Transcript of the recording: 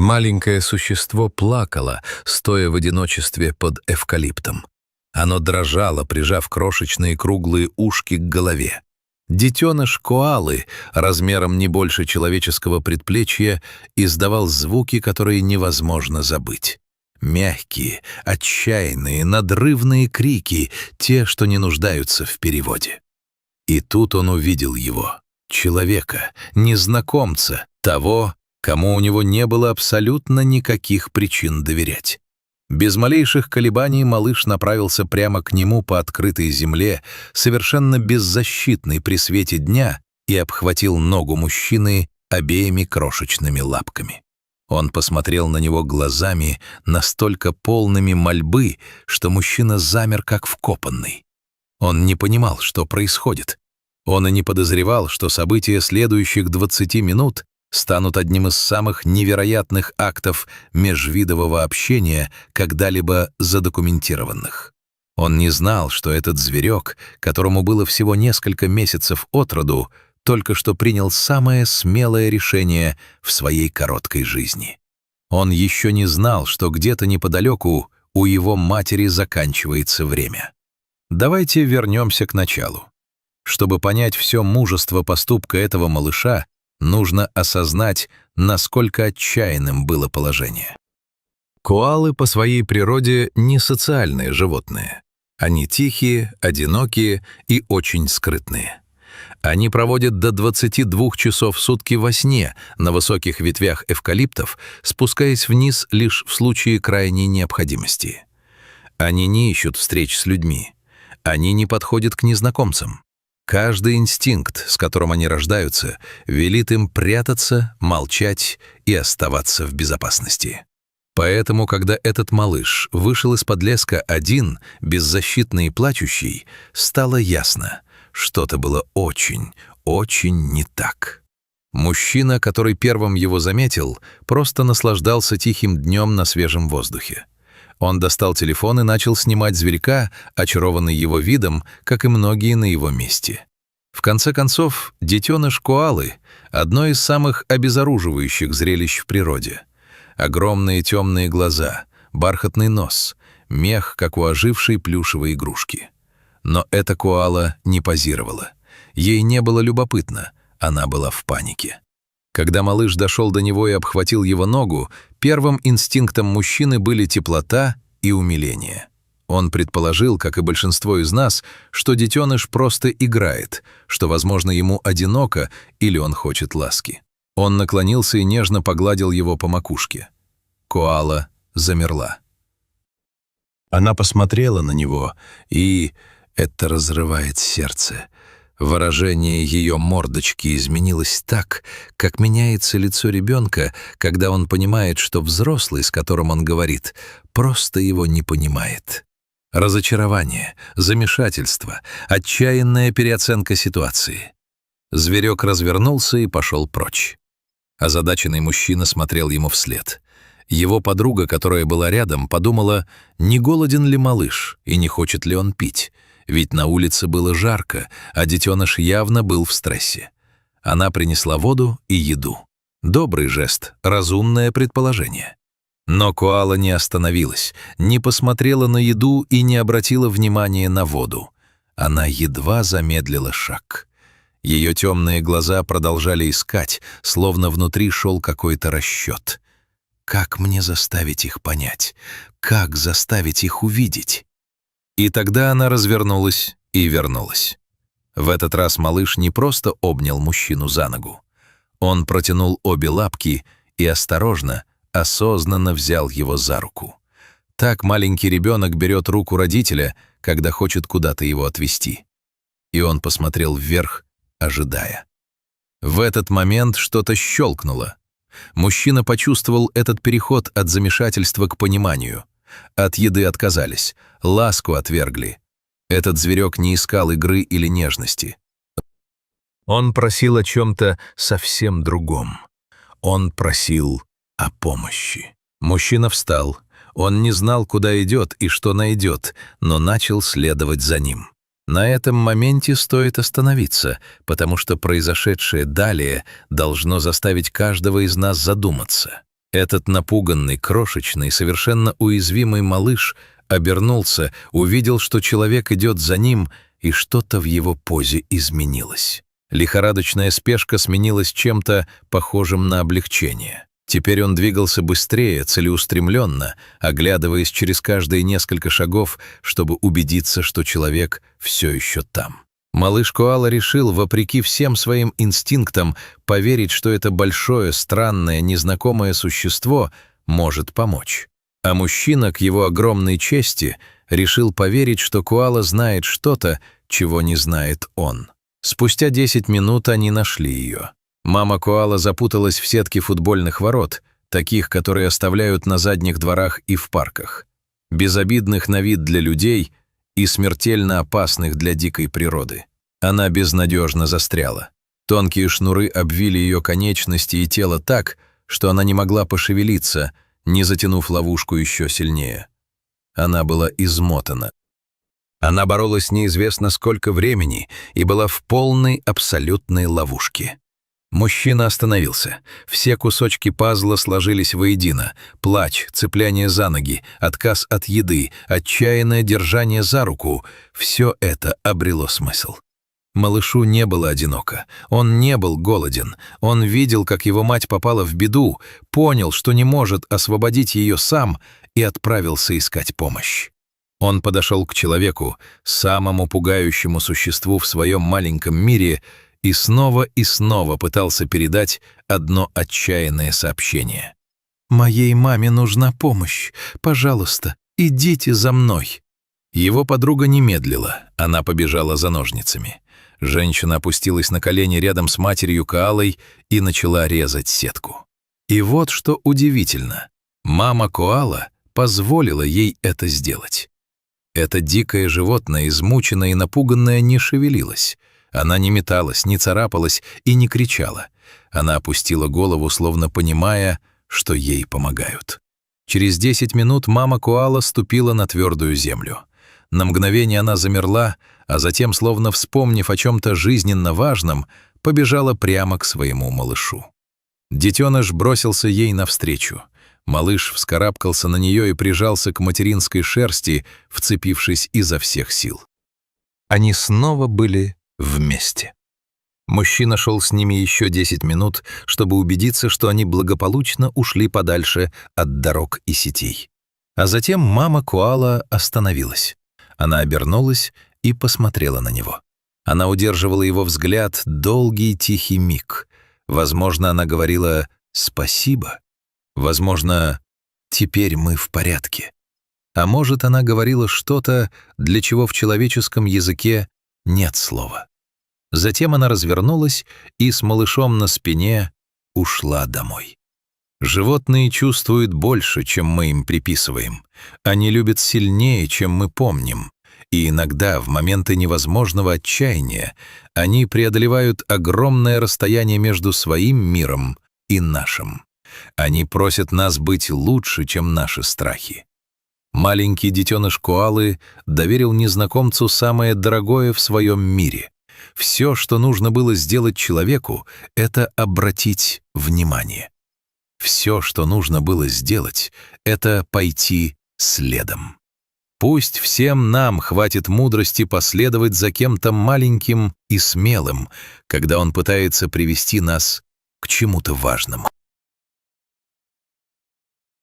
Маленькое существо плакало, стоя в одиночестве под эвкалиптом. Оно дрожало, прижав крошечные круглые ушки к голове. Детеныш коалы, размером не больше человеческого предплечья, издавал звуки, которые невозможно забыть. Мягкие, отчаянные, надрывные крики, те, что не нуждаются в переводе. И тут он увидел его, человека, незнакомца, того, кому у него не было абсолютно никаких причин доверять. Без малейших колебаний малыш направился прямо к нему по открытой земле, совершенно беззащитный при свете дня, и обхватил ногу мужчины обеими крошечными лапками. Он посмотрел на него глазами, настолько полными мольбы, что мужчина замер как вкопанный. Он не понимал, что происходит. Он и не подозревал, что события следующих 20 минут станут одним из самых невероятных актов межвидового общения, когда-либо задокументированных. Он не знал, что этот зверек, которому было всего несколько месяцев от роду, только что принял самое смелое решение в своей короткой жизни. Он еще не знал, что где-то неподалеку у его матери заканчивается время. Давайте вернемся к началу. Чтобы понять все мужество поступка этого малыша, нужно осознать, насколько отчаянным было положение. Коалы по своей природе не социальные животные. Они тихие, одинокие и очень скрытные. Они проводят до 22 часов в сутки во сне на высоких ветвях эвкалиптов, спускаясь вниз лишь в случае крайней необходимости. Они не ищут встреч с людьми. Они не подходят к незнакомцам. Каждый инстинкт, с которым они рождаются, велит им прятаться, молчать и оставаться в безопасности. Поэтому, когда этот малыш вышел из-под леска один, беззащитный и плачущий, стало ясно, что-то было очень, очень не так. Мужчина, который первым его заметил, просто наслаждался тихим днем на свежем воздухе. Он достал телефон и начал снимать зверька, очарованный его видом, как и многие на его месте. В конце концов, детеныш коалы — одно из самых обезоруживающих зрелищ в природе. Огромные темные глаза, бархатный нос, мех, как у ожившей плюшевой игрушки. Но эта коала не позировала. Ей не было любопытно, она была в панике. Когда малыш дошел до него и обхватил его ногу, первым инстинктом мужчины были теплота и умиление. Он предположил, как и большинство из нас, что детеныш просто играет, что, возможно, ему одиноко или он хочет ласки. Он наклонился и нежно погладил его по макушке. Коала замерла. Она посмотрела на него, и это разрывает сердце. Выражение ее мордочки изменилось так, как меняется лицо ребенка, когда он понимает, что взрослый, с которым он говорит, просто его не понимает. Разочарование, замешательство, отчаянная переоценка ситуации. Зверек развернулся и пошел прочь. Озадаченный мужчина смотрел ему вслед. Его подруга, которая была рядом, подумала, не голоден ли малыш и не хочет ли он пить. Ведь на улице было жарко, а детеныш явно был в стрессе. Она принесла воду и еду. Добрый жест, разумное предположение. Но коала не остановилась, не посмотрела на еду и не обратила внимания на воду. Она едва замедлила шаг. Ее темные глаза продолжали искать, словно внутри шел какой-то расчет. Как мне заставить их понять? Как заставить их увидеть? И тогда она развернулась и вернулась. В этот раз малыш не просто обнял мужчину за ногу. Он протянул обе лапки и осторожно, осознанно взял его за руку. Так маленький ребенок берет руку родителя, когда хочет куда-то его отвезти. И он посмотрел вверх, ожидая. В этот момент что-то щелкнуло. Мужчина почувствовал этот переход от замешательства к пониманию. От еды отказались, ласку отвергли. Этот зверек не искал игры или нежности. Он просил о чем-то совсем другом. Он просил о помощи. Мужчина встал. Он не знал, куда идет и что найдет, но начал следовать за ним. На этом моменте стоит остановиться, потому что произошедшее далее должно заставить каждого из нас задуматься. Этот напуганный, крошечный, совершенно уязвимый малыш обернулся, увидел, что человек идет за ним, и что-то в его позе изменилось. Лихорадочная спешка сменилась чем-то похожим на облегчение. Теперь он двигался быстрее, целеустремленно, оглядываясь через каждые несколько шагов, чтобы убедиться, что человек все еще там. Малыш Коала решил, вопреки всем своим инстинктам, поверить, что это большое, странное, незнакомое существо может помочь. А мужчина, к его огромной чести, решил поверить, что Коала знает что-то, чего не знает он. Спустя 10 минут они нашли ее. Мама Коала запуталась в сетке футбольных ворот, таких, которые оставляют на задних дворах и в парках. Безобидных на вид для людей и смертельно опасных для дикой природы. Она безнадежно застряла. Тонкие шнуры обвили ее конечности и тело так, что она не могла пошевелиться, не затянув ловушку еще сильнее. Она была измотана. Она боролась неизвестно сколько времени и была в полной, абсолютной ловушке. Мужчина остановился. Все кусочки пазла сложились воедино. Плач, цепляние за ноги, отказ от еды, отчаянное держание за руку — все это обрело смысл. Малышу не было одиноко, он не был голоден, он видел, как его мать попала в беду, понял, что не может освободить ее сам, и отправился искать помощь. Он подошел к человеку, самому пугающему существу в своем маленьком мире, и снова пытался передать одно отчаянное сообщение. «Моей маме нужна помощь. Пожалуйста, идите за мной». Его подруга не медлила, она побежала за ножницами. Женщина опустилась на колени рядом с матерью Коалой и начала резать сетку. И вот что удивительно. Мама Коала позволила ей это сделать. Это дикое животное, измученное и напуганное, не шевелилось. Она не металась, не царапалась и не кричала. Она опустила голову, словно понимая, что ей помогают. Через 10 минут мама Коала ступила на твердую землю. На мгновение она замерла, а затем, словно вспомнив о чем-то жизненно важном, побежала прямо к своему малышу. Детеныш бросился ей навстречу. Малыш вскарабкался на нее и прижался к материнской шерсти, вцепившись изо всех сил. Они снова были вместе. Мужчина шел с ними еще 10 минут, чтобы убедиться, что они благополучно ушли подальше от дорог и сетей. А затем мама Коала остановилась. Она обернулась и посмотрела на него. Она удерживала его взгляд долгий тихий миг. Возможно, она говорила «спасибо». Возможно, «теперь мы в порядке». А может, она говорила что-то, для чего в человеческом языке нет слова. Затем она развернулась и с малышом на спине ушла домой. Животные чувствуют больше, чем мы им приписываем. Они любят сильнее, чем мы помним. И иногда, в моменты невозможного отчаяния, они преодолевают огромное расстояние между своим миром и нашим. Они просят нас быть лучше, чем наши страхи. Маленький детеныш Коалы доверил незнакомцу самое дорогое в своем мире. Все, что нужно было сделать человеку, это обратить внимание. Все, что нужно было сделать, это пойти следом. Пусть всем нам хватит мудрости последовать за кем-то маленьким и смелым, когда он пытается привести нас к чему-то важному.